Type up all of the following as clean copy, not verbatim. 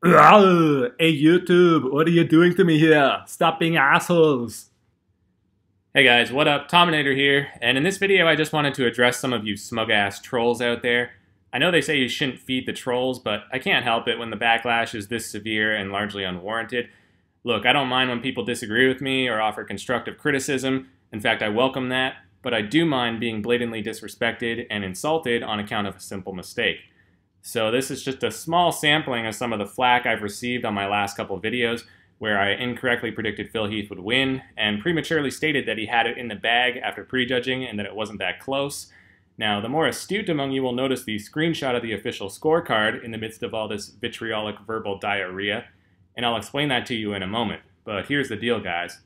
Ugh, hey YouTube, what are you doing to me here? Stop being assholes. Hey guys, what up? Tominator here, and in this video I just wanted to address some of you smug-ass trolls out there. I know they say you shouldn't feed the trolls, but I can't help it when the backlash is this severe and largely unwarranted. Look, I don't mind when people disagree with me or offer constructive criticism. In fact, I welcome that, but I do mind being blatantly disrespected and insulted on account of a simple mistake. So this is just a small sampling of some of the flack I've received on my last couple of videos, where I incorrectly predicted Phil Heath would win and prematurely stated that he had it in the bag after prejudging and that it wasn't that close. Now, the more astute among you will notice the screenshot of the official scorecard in the midst of all this vitriolic verbal diarrhea, and I'll explain that to you in a moment. But here's the deal, guys.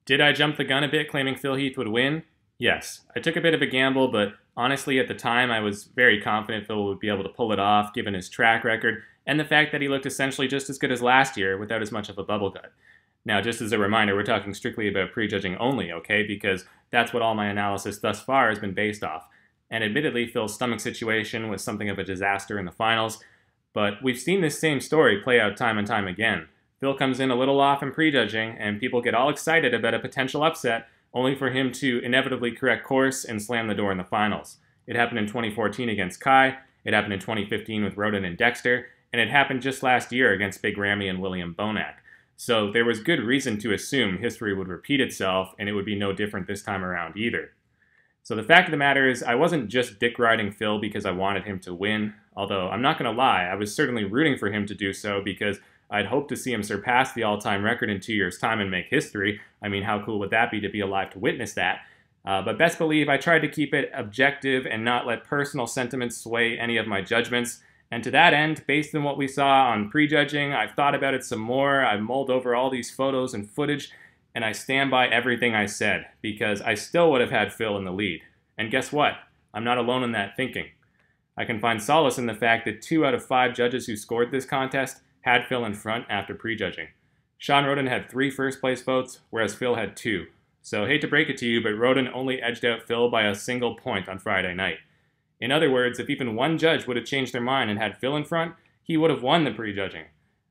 Did I jump the gun a bit claiming Phil Heath would win? Yes. I took a bit of a gamble, but honestly, at the time, I was very confident Phil would be able to pull it off, given his track record, and the fact that he looked essentially just as good as last year without as much of a bubble gut. Now, just as a reminder, we're talking strictly about prejudging only, okay? Because that's what all my analysis thus far has been based off. And admittedly, Phil's stomach situation was something of a disaster in the finals, but we've seen this same story play out time and time again. Phil comes in a little off in prejudging, and people get all excited about a potential upset, only for him to inevitably correct course and slam the door in the finals. It happened in 2014 against Kai, it happened in 2015 with Rodin and Dexter, and it happened just last year against Big Ramy and William Bonac. So there was good reason to assume history would repeat itself, and it would be no different this time around either. So the fact of the matter is, I wasn't just dick-riding Phil because I wanted him to win, although I'm not going to lie, I was certainly rooting for him to do so because I'd hoped to see him surpass the all-time record in 2 years' time and make history. I mean, how cool would that be to be alive to witness that? But best believe I tried to keep it objective and not let personal sentiments sway any of my judgments. And to that end, based on what we saw on prejudging, I've thought about it some more, I've mulled over all these photos and footage, and I stand by everything I said, because I still would have had Phil in the lead. And guess what? I'm not alone in that thinking. I can find solace in the fact that 2 out of 5 judges who scored this contest had Phil in front after prejudging. Sean Rodin had 3 first-place votes, whereas Phil had 2. So hate to break it to you, but Rodin only edged out Phil by a single point on Friday night. In other words, if even one judge would have changed their mind and had Phil in front, he would have won the prejudging.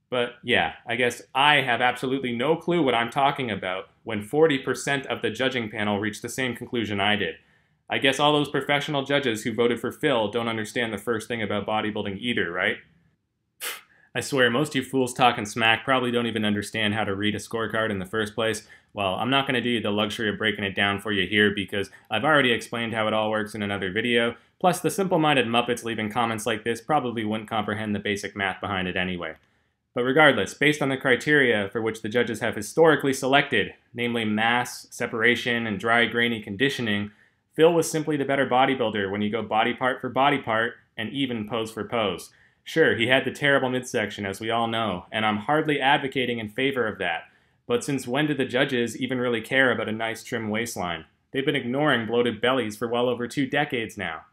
But yeah, I guess I have absolutely no clue what I'm talking about when 40% of the judging panel reached the same conclusion I did. I guess all those professional judges who voted for Phil don't understand the first thing about bodybuilding either, right? I swear, most of you fools talking smack probably don't even understand how to read a scorecard in the first place. Well, I'm not going to do you the luxury of breaking it down for you here because I've already explained how it all works in another video. Plus, the simple-minded Muppets leaving comments like this probably wouldn't comprehend the basic math behind it anyway. But regardless, based on the criteria for which the judges have historically selected, namely mass, separation, and dry, grainy conditioning, Phil was simply the better bodybuilder when you go body part for body part and even pose for pose. Sure, he had the terrible midsection, as we all know, and I'm hardly advocating in favor of that. But since when did the judges even really care about a nice trim waistline? They've been ignoring bloated bellies for well over 2 decades now.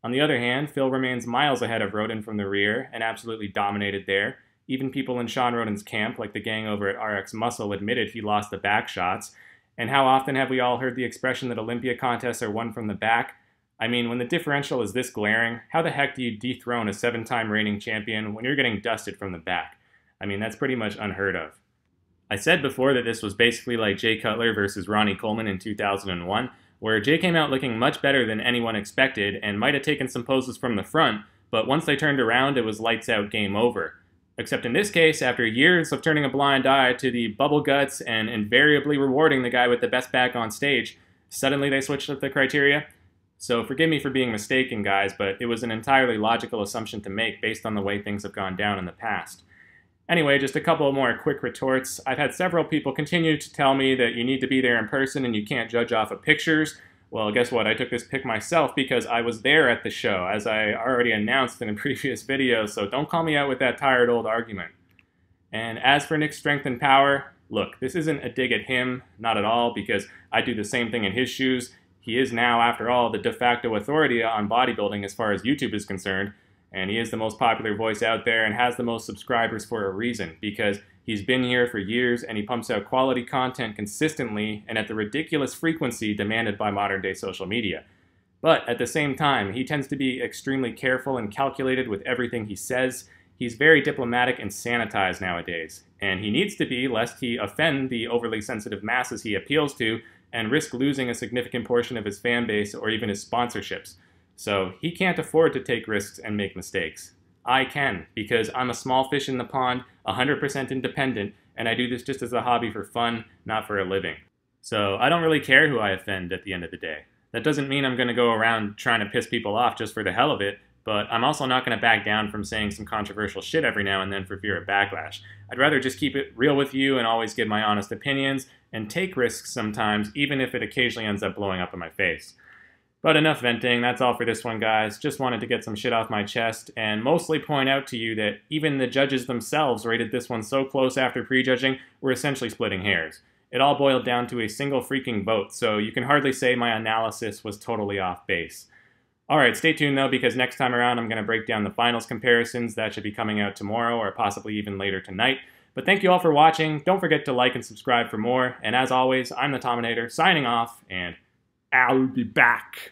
On the other hand, Phil remains miles ahead of Rodin from the rear and absolutely dominated there. Even people in Sean Rodin's camp, like the gang over at RX Muscle, admitted he lost the back shots. And how often have we all heard the expression that Olympia contests are won from the back? I mean, when the differential is this glaring, how the heck do you dethrone a 7-time reigning champion when you're getting dusted from the back? I mean, that's pretty much unheard of. I said before that this was basically like Jay Cutler versus Ronnie Coleman in 2001, where Jay came out looking much better than anyone expected and might have taken some poses from the front, but once they turned around, it was lights out, game over. Except in this case, after years of turning a blind eye to the bubble guts and invariably rewarding the guy with the best back on stage, suddenly they switched up the criteria. So forgive me for being mistaken, guys, but it was an entirely logical assumption to make based on the way things have gone down in the past. Anyway, just a couple more quick retorts. I've had several people continue to tell me that you need to be there in person and you can't judge off of pictures. Well, guess what? I took this pick myself because I was there at the show, as I already announced in a previous video, so don't call me out with that tired old argument. And as for Nick's strength and power, look, this isn't a dig at him, not at all, because I do the same thing in his shoes. He is now, after all, the de facto authority on bodybuilding as far as YouTube is concerned, and he is the most popular voice out there and has the most subscribers for a reason, because he's been here for years and he pumps out quality content consistently and at the ridiculous frequency demanded by modern-day social media. But at the same time, he tends to be extremely careful and calculated with everything he says. He's very diplomatic and sanitized nowadays, and he needs to be lest he offend the overly sensitive masses he appeals to and risk losing a significant portion of his fan base or even his sponsorships. So he can't afford to take risks and make mistakes. I can, because I'm a small fish in the pond, 100% independent, and I do this just as a hobby for fun, not for a living. So I don't really care who I offend at the end of the day. That doesn't mean I'm going to go around trying to piss people off just for the hell of it, but I'm also not going to back down from saying some controversial shit every now and then for fear of backlash. I'd rather just keep it real with you and always give my honest opinions and take risks sometimes, even if it occasionally ends up blowing up in my face. But enough venting, that's all for this one, guys. Just wanted to get some shit off my chest and mostly point out to you that even the judges themselves rated this one so close after prejudging we're essentially splitting hairs. It all boiled down to a single freaking vote, so you can hardly say my analysis was totally off base. Alright, stay tuned though, because next time around I'm going to break down the finals comparisons. That should be coming out tomorrow or possibly even later tonight. But thank you all for watching. Don't forget to like and subscribe for more. And as always, I'm the Tominator, signing off, and I'll be back.